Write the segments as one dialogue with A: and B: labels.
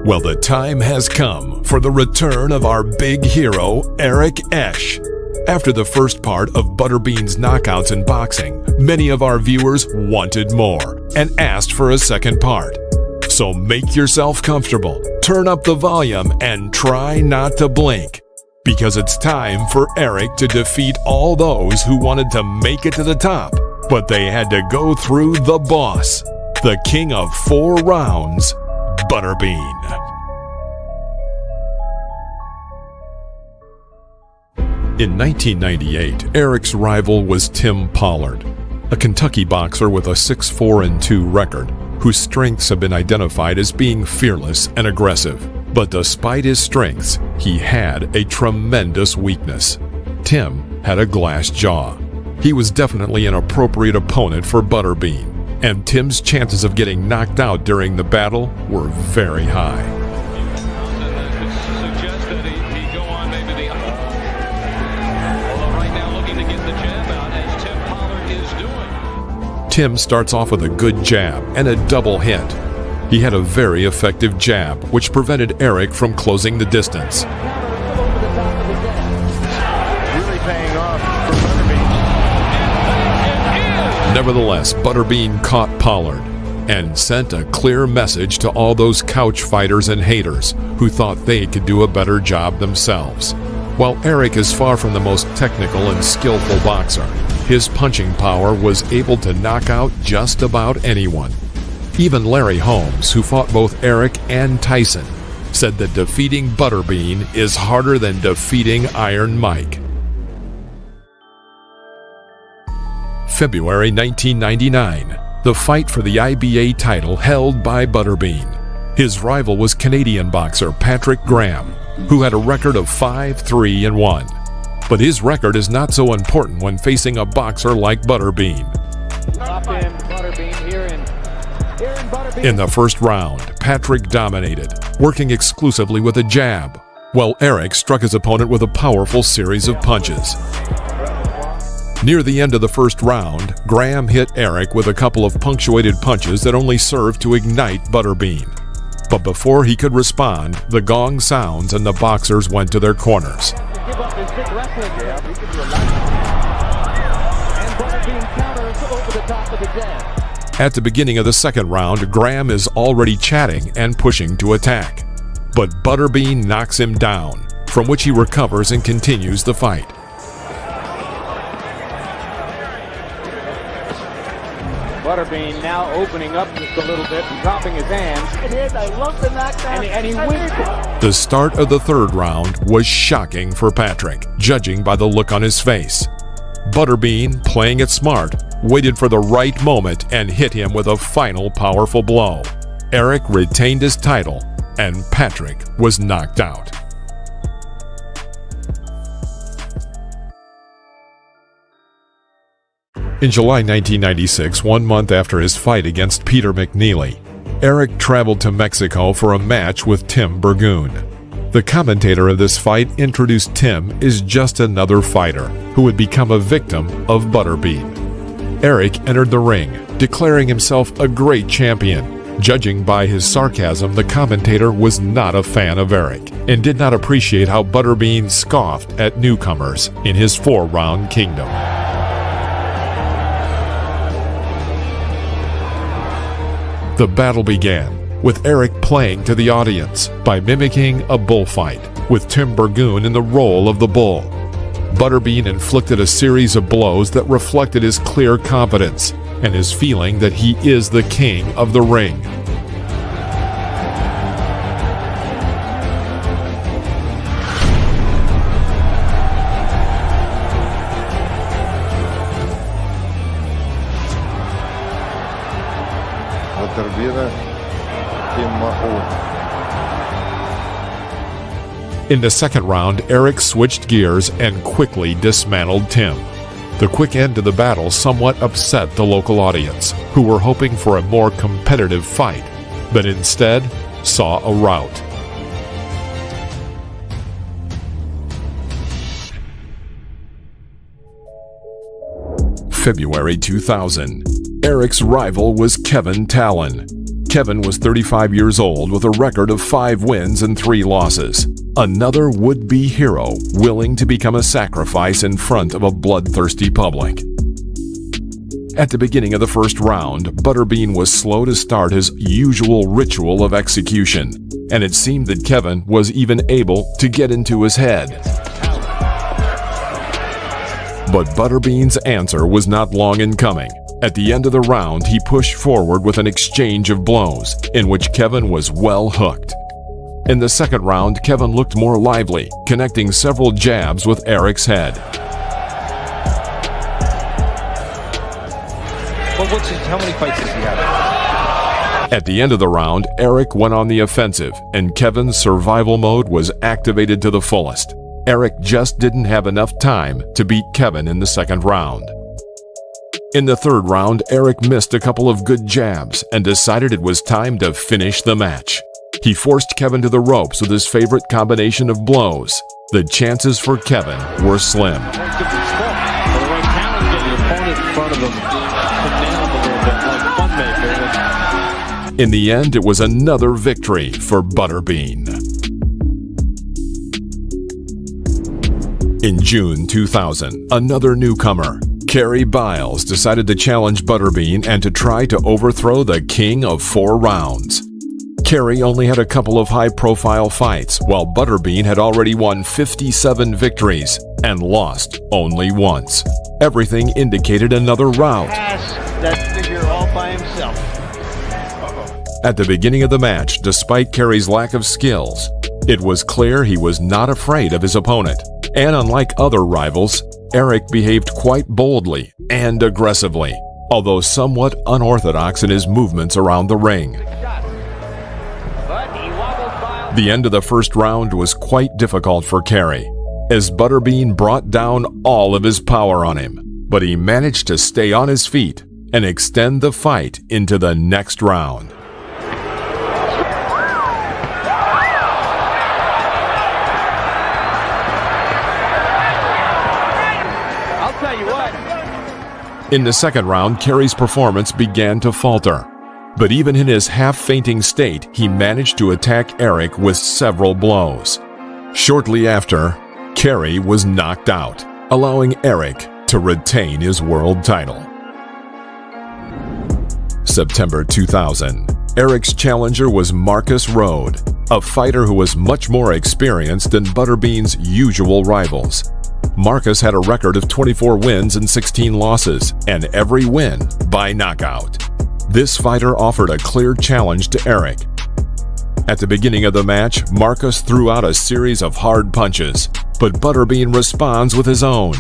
A: Well, the time has come for the return of our big hero, Eric Esch. After the first part of Butterbean's knockouts in boxing, many of our viewers wanted more and asked for a second part. So make yourself comfortable, turn up the volume, and try not to blink. Because it's time for Eric to defeat all those who wanted to make it to the top, but they had to go through the boss, the king of 4 rounds, Butterbean. In 1998, Eric's rival was Tim Pollard, a Kentucky boxer with a 6-4-2 record, whose strengths have been identified as being fearless and aggressive. But despite his strengths, he had a tremendous weakness. Tim had a glass jaw. He was definitely an appropriate opponent for Butterbean, and Tim's chances of getting knocked out during the battle were very high. Tim starts off with a good jab and a double hit. He had a very effective jab, which prevented Eric from closing the distance. Nevertheless, Butterbean caught Pollard and sent a clear message to all those couch fighters and haters who thought they could do a better job themselves. While Eric is far from the most technical and skillful boxer, his punching power was able to knock out just about anyone. Even Larry Holmes, who fought both Eric and Tyson, said that defeating Butterbean is harder than defeating Iron Mike. February 1999, the fight for the IBA title held by Butterbean. His rival was Canadian boxer Patrick Graham, who had a record of 5-3-1. But his record is not so important when facing a boxer like Butterbean. In the first round, Patrick dominated, working exclusively with a jab, while Eric struck his opponent with a powerful series of punches. Near the end of the first round, Graham hit Eric with a couple of punctuated punches that only served to ignite Butterbean. But before he could respond, the gong sounds and the boxers went to their corners. At the beginning of the second round, Graham is already chatting and pushing to attack. But Butterbean knocks him down, from which he recovers and continues the fight.
B: Butterbean now opening up just a little bit and dropping his hands. I love the knockdown. And he wins.
A: The start of the third round was shocking for Patrick, judging by the look on his face. Butterbean, playing it smart, waited for the right moment and hit him with a final powerful blow. Eric retained his title, and Patrick was knocked out. In July 1996, 1 month after his fight against Peter McNeely, Eric traveled to Mexico for a match with Tim Burgoon. The commentator of this fight introduced Tim as just another fighter who would become a victim of Butterbean. Eric entered the ring, declaring himself a great champion. Judging by his sarcasm, the commentator was not a fan of Eric and did not appreciate how Butterbean scoffed at newcomers in his 4-round kingdom. The battle began, with Eric playing to the audience by mimicking a bullfight, with Tim Burgoon in the role of the bull. Butterbean inflicted a series of blows that reflected his clear confidence and his feeling that he is the king of the ring. In the second round, Eric switched gears and quickly dismantled Tim. The quick end to the battle somewhat upset the local audience, who were hoping for a more competitive fight, but instead saw a rout. February 2000. Eric's rival was Kevin Talon. Kevin was 35 years old with a record of 5 wins and 3 losses. Another would-be hero willing to become a sacrifice in front of a bloodthirsty public. At the beginning of the first round, Butterbean was slow to start his usual ritual of execution, and it seemed that Kevin was even able to get into his head. But Butterbean's answer was not long in coming. At the end of the round, he pushed forward with an exchange of blows, in which Kevin was well hooked. In the second round, Kevin looked more lively, connecting several jabs with Eric's head.
C: How many fights does he have?
A: At the end of the round, Eric went on the offensive, and Kevin's survival mode was activated to the fullest. Eric just didn't have enough time to beat Kevin in the second round. In the third round, Eric missed a couple of good jabs and decided it was time to finish the match. He forced Kevin to the ropes with his favorite combination of blows. The chances for Kevin were slim. In the end, it was another victory for Butterbean. In June 2000, another newcomer, Kerry Biles, decided to challenge Butterbean and to try to overthrow the King of 4 rounds. Kerry only had a couple of high-profile fights, while Butterbean had already won 57 victories and lost only once. Everything indicated another rout.
C: That figure all by himself.
A: At the beginning of the match, despite Kerry's lack of skills, it was clear he was not afraid of his opponent. And unlike other rivals, Eric behaved quite boldly and aggressively, although somewhat unorthodox in his movements around the ring. The end of the first round was quite difficult for Kerry, as Butterbean brought down all of his power on him, but he managed to stay on his feet and extend the fight into the next round. In the second round, Kerry's performance began to falter. But even in his half-fainting state, he managed to attack Eric with several blows. Shortly after, Kerry was knocked out, allowing Eric to retain his world title. September 2000. Eric's challenger was Marcus Rode, a fighter who was much more experienced than Butterbean's usual rivals. Marcus had a record of 24 wins and 16 losses, and every win by knockout. This fighter offered a clear challenge to Eric. At the beginning of the match, Marcus threw out a series of hard punches, but Butterbean responds with his own.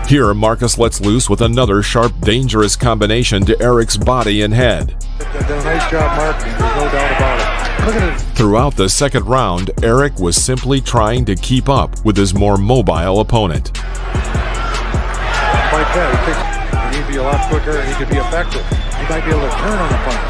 A: Here, Marcus lets loose with another sharp, dangerous combination to Eric's body and head.
D: Did a nice job marking, there's no doubt about it.
A: Throughout the second round, Eric was simply trying to keep up with his more mobile opponent.
D: Like that, he needs to be a lot quicker and he could be effective. He might be able to turn on the punch.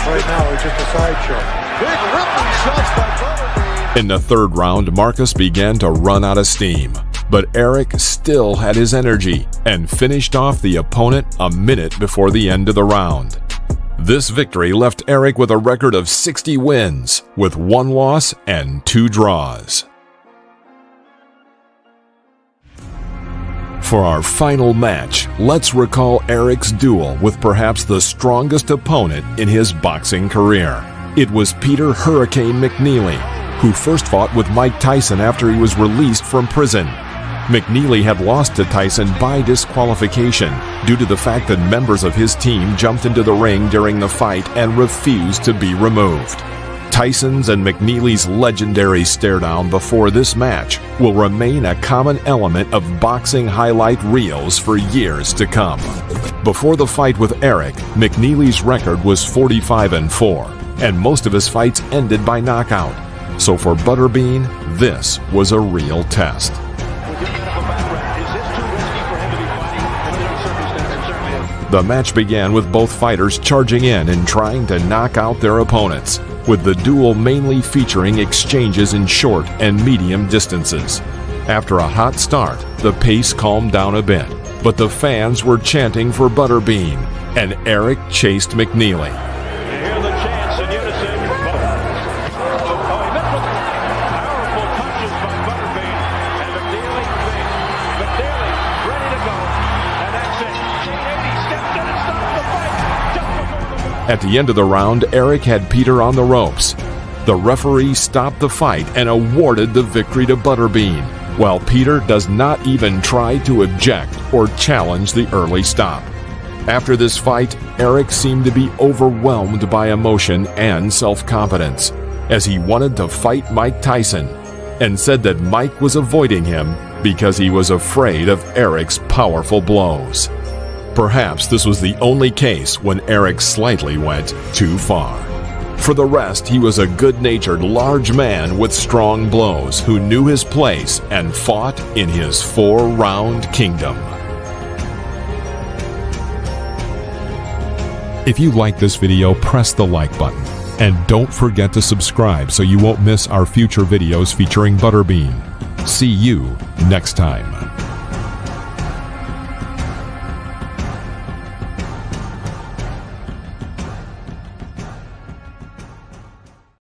D: Right now, it's just a sideshow. Big ripping shots by Butterbean.
A: In the third round, Marcus began to run out of steam, but Eric still had his energy and finished off the opponent a minute before the end of the round. This victory left Eric with a record of 60 wins, with 1 loss and 2 draws. For our final match, let's recall Eric's duel with perhaps the strongest opponent in his boxing career. It was Peter Hurricane McNeely, who first fought with Mike Tyson after he was released from prison. McNeely had lost to Tyson by disqualification due to the fact that members of his team jumped into the ring during the fight and refused to be removed. Tyson's and McNeely's legendary stare-down before this match will remain a common element of boxing highlight reels for years to come. Before the fight with Eric, McNeely's record was 45-4, and most of his fights ended by knockout. So for Butterbean, this was a real test. The match began with both fighters charging in and trying to knock out their opponents, with the duel mainly featuring exchanges in short and medium distances. After a hot start, the pace calmed down a bit, but the fans were chanting for Butterbean, and Eric chased McNeely.
E: You hear the chants in unison. Oh, he missed with powerful punches by Butterbean. And McNeely fakes. McNeely ready to go. And that's it. 80 steps in and stops the fight. Just before the...
A: At the end of the round, Eric had Peter on the ropes. The referee stopped the fight and awarded the victory to Butterbean, while Peter does not even try to object or challenge the early stop. After this fight, Eric seemed to be overwhelmed by emotion and self-confidence, as he wanted to fight Mike Tyson, and said that Mike was avoiding him because he was afraid of Eric's powerful blows. Perhaps this was the only case when Eric slightly went too far. For the rest, he was a good-natured, large man with strong blows who knew his place and fought in his 4-round kingdom. If you like this video, press the like button. And don't forget to subscribe so you won't miss our future videos featuring Butterbean. See you next time.